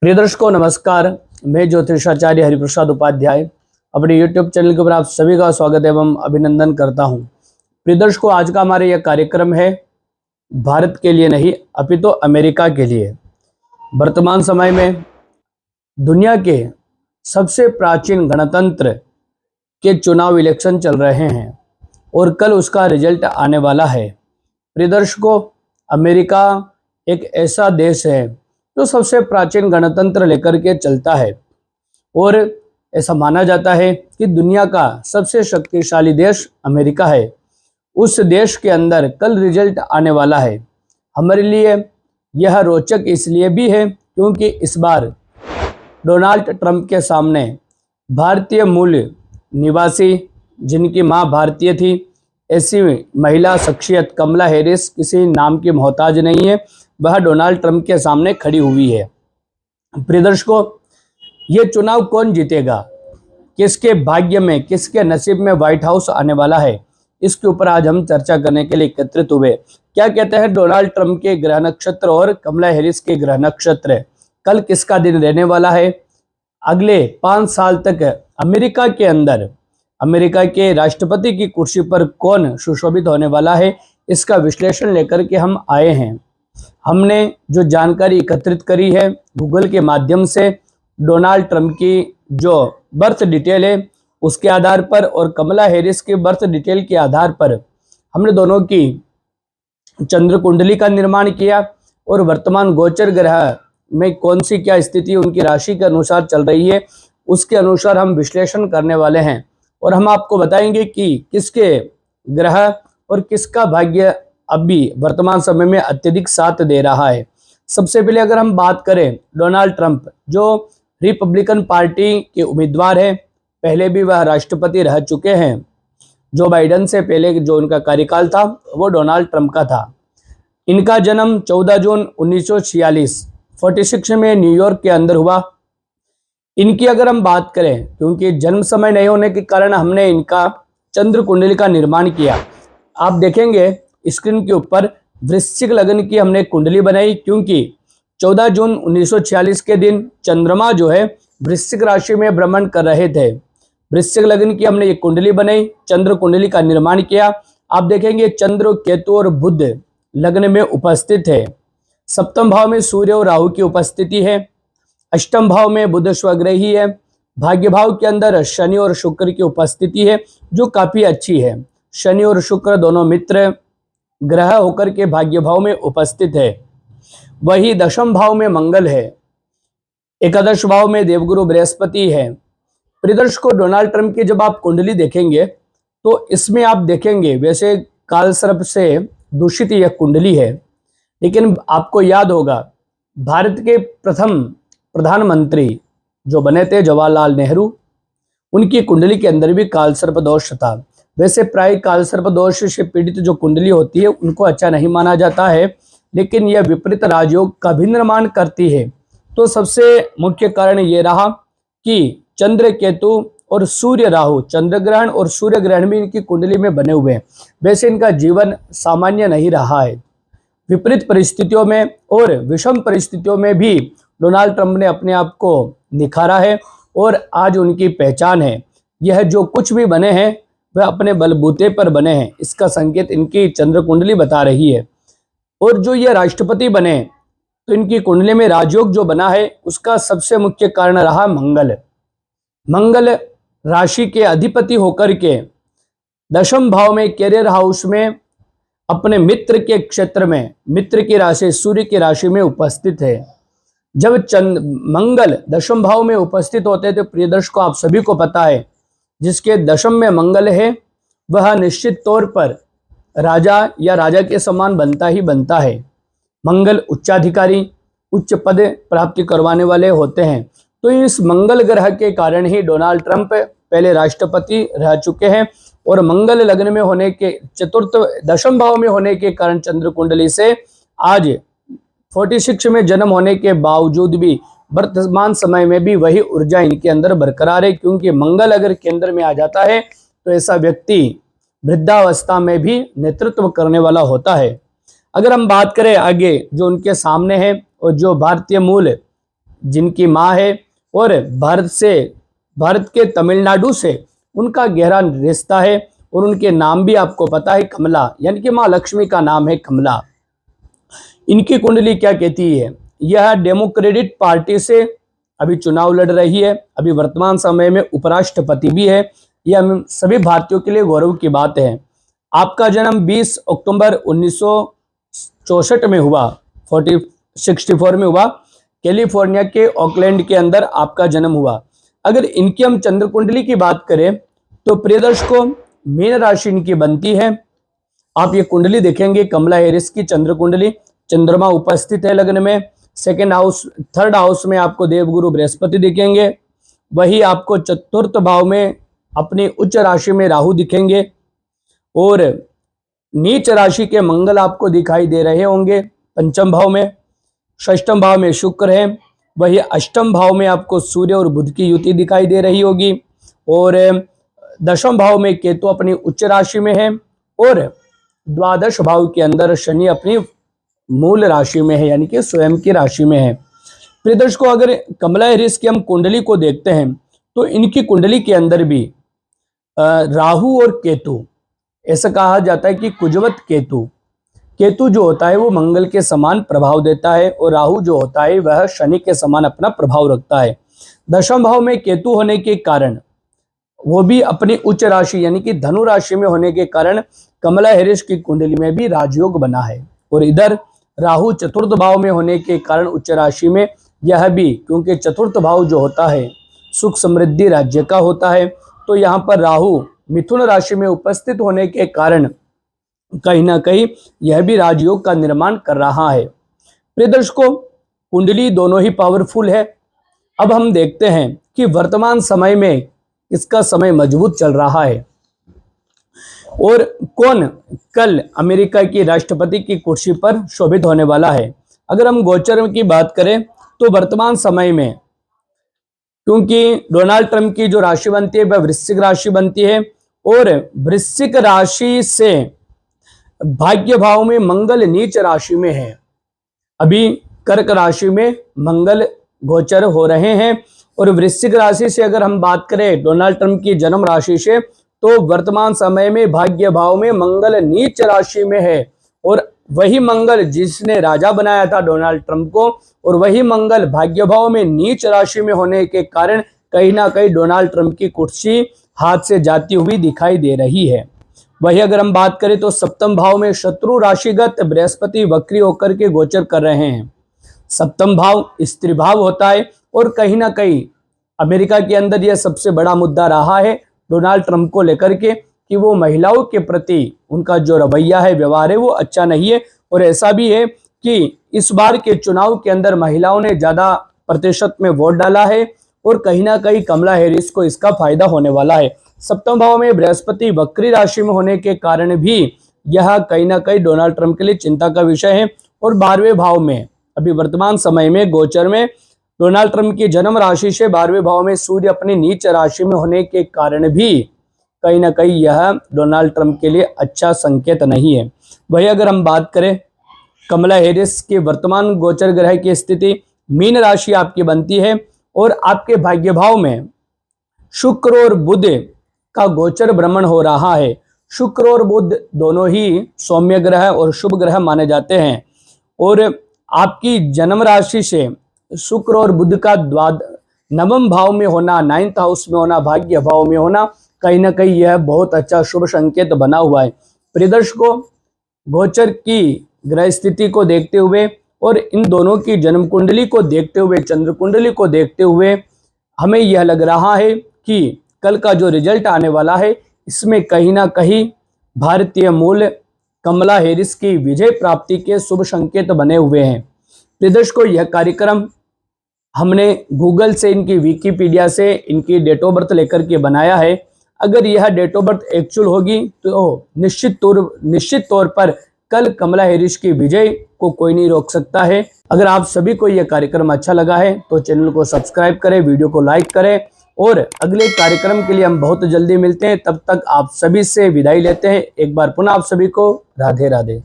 प्रिय दर्शकों नमस्कार। मैं ज्योतिषाचार्य हरिप्रसाद उपाध्याय अपने YouTube चैनल के ऊपर आप सभी का स्वागत एवं अभिनंदन करता हूं। प्रिय दर्शकों, आज का हमारा यह कार्यक्रम है भारत के लिए नहीं अपितु अमेरिका के लिए। वर्तमान समय में दुनिया के सबसे प्राचीन गणतंत्र के चुनाव इलेक्शन चल रहे हैं और कल उसका रिजल्ट आने वाला है। प्रिय दर्शकों, अमेरिका एक ऐसा देश है जो सबसे प्राचीन गणतंत्र लेकर के चलता है और ऐसा माना जाता है कि दुनिया का सबसे शक्तिशाली देश अमेरिका है। उस देश के अंदर कल रिजल्ट आने वाला है। हमारे लिए यह रोचक इसलिए भी है क्योंकि इस बार डोनाल्ड ट्रंप के सामने भारतीय मूल निवासी, जिनकी मां भारतीय थी, ऐसी महिला शख्सियत कमला हैरिस किसी नाम की मोहताज नहीं है, वह डोनाल्ड ट्रंप के सामने खड़ी हुई है। प्रिय दर्शकों, ये चुनाव कौन जीतेगा, किसके भाग्य में, किसके नसीब में व्हाइट हाउस आने वाला है, इसके ऊपर आज हम चर्चा करने के लिए एकत्रित हुए। क्या कहते हैं डोनाल्ड ट्रंप के ग्रह नक्षत्र और कमला हैरिस के ग्रह नक्षत्र, कल किसका दिन रहने वाला है, अगले 5 साल तक अमेरिका के अंदर अमेरिका के राष्ट्रपति की कुर्सी पर कौन सुशोभित होने वाला है, इसका विश्लेषण लेकर के हम आए हैं। हमने जो जानकारी एकत्रित करी है गूगल के माध्यम से, डोनाल्ड ट्रंप की जो बर्थ डिटेल है उसके आधार पर और कमला हैरिस की बर्थ डिटेल के आधार पर हमने दोनों की चंद्र कुंडली का निर्माण किया और वर्तमान गोचर ग्रह में कौन सी क्या स्थिति उनकी राशि के अनुसार चल रही है, उसके अनुसार हम विश्लेषण करने वाले हैं और हम आपको बताएंगे कि किसके ग्रह और किसका भाग्य अभी वर्तमान समय में अत्यधिक साथ दे रहा है। सबसे पहले अगर हम बात करें डोनाल्ड ट्रंप, जो रिपब्लिकन पार्टी के उम्मीदवार हैं, पहले भी वह राष्ट्रपति रह चुके हैं। जो बाइडेन से पहले जो उनका कार्यकाल था वो डोनाल्ड ट्रंप का था। इनका जन्म 14 जून 1946 में न्यूयॉर्क के अंदर हुआ। इनकी अगर हम बात करें, क्योंकि जन्म समय नहीं होने के कारण हमने इनका चंद्र कुंडली का निर्माण किया। आप देखेंगे स्क्रीन के ऊपर वृश्चिक लग्न की हमने कुंडली बनाई, क्योंकि 14 जून 1946 के दिन चंद्रमा जो है वृश्चिक राशि में भ्रमण कर रहे थे। वृश्चिक लग्न की हमने ये कुंडली बनाई, चंद्र कुंडली का निर्माण किया। आप देखेंगे चंद्र, केतु और बुध लग्न में उपस्थित है। सप्तम भाव में सूर्य और राहु की उपस्थिति है। अष्टम भाव में बुध स्वग्रही है। भाग्य भाव के अंदर शनि और शुक्र की उपस्थिति है जो काफी अच्छी है। शनि और शुक्र दोनों मित्र ग्रह होकर के भाग्य भाव में उपस्थित है। वही दशम भाव में मंगल है। एकादश भाव में देवगुरु बृहस्पति है। प्रियदर्श को डोनाल्ड ट्रंप की जब आप कुंडली देखेंगे तो इसमें आप देखेंगे, वैसे काल सर्प से दूषित यह कुंडली है, लेकिन आपको याद होगा भारत के प्रथम प्रधानमंत्री जो बने थे जवाहरलाल नेहरू, उनकी कुंडली के अंदर भी काल सर्प दोष था। वैसे प्राय काल सर्प दोष से पीड़ित जो कुंडली होती है उनको अच्छा नहीं माना जाता है, लेकिन यह विपरीत राजयोग का भी निर्माण करती है। तो सबसे मुख्य कारण ये रहा कि चंद्र केतु और सूर्य राहु, चंद्र ग्रहण और सूर्य ग्रहण भी इनकी कुंडली में बने हुए हैं। वैसे इनका जीवन सामान्य नहीं रहा है। विपरीत परिस्थितियों में और विषम परिस्थितियों में भी डोनाल्ड ट्रंप ने अपने आप को निखारा है और आज उनकी पहचान है। यह जो कुछ भी बने हैं वह अपने बलबूते पर बने हैं, इसका संकेत इनकी चंद्र कुंडली बता रही है। और जो ये राष्ट्रपति बने तो इनकी कुंडली में राजयोग जो बना है उसका सबसे मुख्य कारण रहा मंगल। मंगल राशि के अधिपति होकर के दशम भाव में कैरियर हाउस में अपने मित्र के क्षेत्र में, मित्र की राशि सूर्य की राशि में उपस्थित है। जब मंगल दशम भाव में उपस्थित होते हैं तो प्रियदर्श को आप सभी को पता है, जिसके दशम में मंगल है वह निश्चित तौर पर राजा या राजा के समान बनता ही बनता है। मंगल उच्चाधिकारी, उच्च पद प्राप्ति करवाने वाले होते हैं। तो इस मंगल ग्रह के कारण ही डोनाल्ड ट्रंप पहले राष्ट्रपति रह चुके हैं और मंगल लग्न में होने के चतुर्थ दशम भाव में होने के कारण चंद्र कुंडली से आज 46 में जन्म होने के बावजूद भी वर्तमान समय में भी वही ऊर्जा इनके अंदर बरकरार है, क्योंकि मंगल अगर केंद्र में आ जाता है तो ऐसा व्यक्ति वृद्धावस्था में भी नेतृत्व करने वाला होता है। अगर हम बात करें आगे जो उनके सामने है और जो भारतीय मूल जिनकी माँ है और भारत के तमिलनाडु से उनका गहरा रिश्ता है और उनके नाम भी आपको पता है कमला, यानी कि माँ लक्ष्मी का नाम है कमला। इनकी कुंडली क्या कहती है? यह डेमोक्रेटिक पार्टी से अभी चुनाव लड़ रही है, अभी वर्तमान समय में उपराष्ट्रपति भी है। यह हम सभी भारतीयों के लिए गौरव की बात है। आपका जन्म 20 अक्टूबर 1964 में हुआ, 64 में हुआ। कैलिफोर्निया के ओकलैंड के अंदर आपका जन्म हुआ। अगर इनकी हम चंद्र कुंडली की बात करें तो प्रिय दर्शकों, मीन राशि इनकी बनती है। आप ये कुंडली देखेंगे कमला हैरिस की चंद्र कुंडली, चंद्रमा उपस्थित है लग्न में। थर्ड हाउस में आपको देवगुरु बृहस्पति दिखेंगे। वही आपको चतुर्थ भाव में अपनी उच्च राशि में राहु दिखेंगे और नीच राशि के मंगल आपको दिखाई दे रहे होंगे पंचम भाव में। षष्ठम भाव में शुक्र है। वही अष्टम भाव में आपको सूर्य और बुध की युति दिखाई दे रही होगी और दशम भाव में केतु अपनी उच्च राशि में है और द्वादश भाव के अंदर शनि अपनी मूल राशि में है, यानी कि स्वयं की राशि में है। प्रिय दर्शकों, अगर कमला हैरिस की हम कुंडली को देखते हैं तो इनकी कुंडली के अंदर भी राहु और केतु, ऐसा कहा जाता है कि कुजवत केतु जो होता है वो मंगल के समान प्रभाव देता है और राहु जो होता है वह शनि के समान अपना प्रभाव रखता है। दशम भाव में केतु होने के कारण, वो भी अपनी उच्च राशि यानी कि धनु राशि में होने के कारण कमला हैरिस की कुंडली में भी राजयोग बना है। और इधर राहु चतुर्थ भाव में होने के कारण उच्च राशि में, यह भी क्योंकि चतुर्थ भाव जो होता है सुख समृद्धि राज्य का होता है, तो यहाँ पर राहु मिथुन राशि में उपस्थित होने के कारण कहीं ना कहीं यह भी राजयोग का निर्माण कर रहा है। प्रिय दर्शकों, कुंडली दोनों ही पावरफुल है। अब हम देखते हैं कि वर्तमान समय में इसका समय मजबूत चल रहा है और कौन कल अमेरिका की राष्ट्रपति की कुर्सी पर शोभित होने वाला है। अगर हम गोचर की बात करें तो वर्तमान समय में, क्योंकि डोनाल्ड ट्रंप की जो राशि बनती है वह वृश्चिक राशि बनती है और वृश्चिक राशि से भाग्य भाव में मंगल नीच राशि में है। अभी कर्क राशि में मंगल गोचर हो रहे हैं और वृश्चिक राशि से अगर हम बात करें डोनाल्ड ट्रंप की जन्म राशि से, तो वर्तमान समय में भाग्य भाव में मंगल नीच राशि में है और वही मंगल जिसने राजा बनाया था डोनाल्ड ट्रंप को, और वही मंगल भाग्य भाव में नीच राशि में होने के कारण कहीं ना कहीं डोनाल्ड ट्रंप की कुर्सी हाथ से जाती हुई दिखाई दे रही है। वही अगर हम बात करें तो सप्तम भाव में शत्रु राशिगत बृहस्पति वक्री होकर के गोचर कर रहे हैं। सप्तम भाव स्त्री भाव होता है और कहीं ना कहीं अमेरिका के अंदर यह सबसे बड़ा मुद्दा रहा है डोनाल्ड ट्रंप को लेकर के कि वो महिलाओं के प्रति उनका जो रवैया है, व्यवहार है, वो अच्छा नहीं है। और ऐसा भी है कि इस बार के चुनाव के अंदर महिलाओं ने ज्यादा प्रतिशत में वोट डाला है और कहीं ना कहीं कमला हैरिस को इसका फायदा होने वाला है। सप्तम भाव में बृहस्पति वक्री राशि में होने के कारण भी यह कहीं ना कहीं डोनाल्ड ट्रंप के लिए चिंता का विषय है। और 12वें भाव में अभी वर्तमान समय में गोचर में डोनाल्ड ट्रंप की जन्म राशि से 12वें भाव में सूर्य अपनी नीच राशि में होने के कारण भी कहीं ना कहीं यह डोनाल्ड ट्रंप के लिए अच्छा संकेत नहीं है। वही अगर हम बात करें कमला हैरिस के वर्तमान गोचर ग्रह की स्थिति, मीन राशि आपकी बनती है और आपके भाग्य भाव में शुक्र और बुध का गोचर भ्रमण हो रहा है। शुक्र और बुध दोनों ही सौम्य ग्रह और शुभ ग्रह माने जाते हैं और आपकी जन्म राशि से शुक्र और बुध का नवम भाव में होना, 9th हाउस में होना, भाग्य भाव में होना, कहीं ना कहीं यह बहुत अच्छा शुभ संकेत बना हुआ है। प्रिय दर्शकों, गोचर की ग्रह स्थिति को देखते हुए और इन दोनों की जन्म कुंडली को देखते हुए, चंद्र कुंडली को देखते हुए हमें यह लग रहा है कि कल का जो रिजल्ट आने वाला है इसमें कहीं ना कहीं भारतीय मूल कमला हैरिस की विजय प्राप्ति के शुभ संकेत बने हुए हैं। प्रिय दर्शकों, यह कार्यक्रम हमने गूगल से, इनकी विकिपीडिया से इनकी डेट ऑफ बर्थ लेकर के बनाया है। अगर यह डेट ऑफ बर्थ एक्चुअल होगी तो निश्चित तौर पर कल कमला हैरिस की विजय को कोई नहीं रोक सकता है। अगर आप सभी को यह कार्यक्रम अच्छा लगा है तो चैनल को सब्सक्राइब करें, वीडियो को लाइक करें और अगले कार्यक्रम के लिए हम बहुत जल्दी मिलते हैं। तब तक आप सभी से विदाई लेते हैं। एक बार पुनः आप सभी को राधे राधे।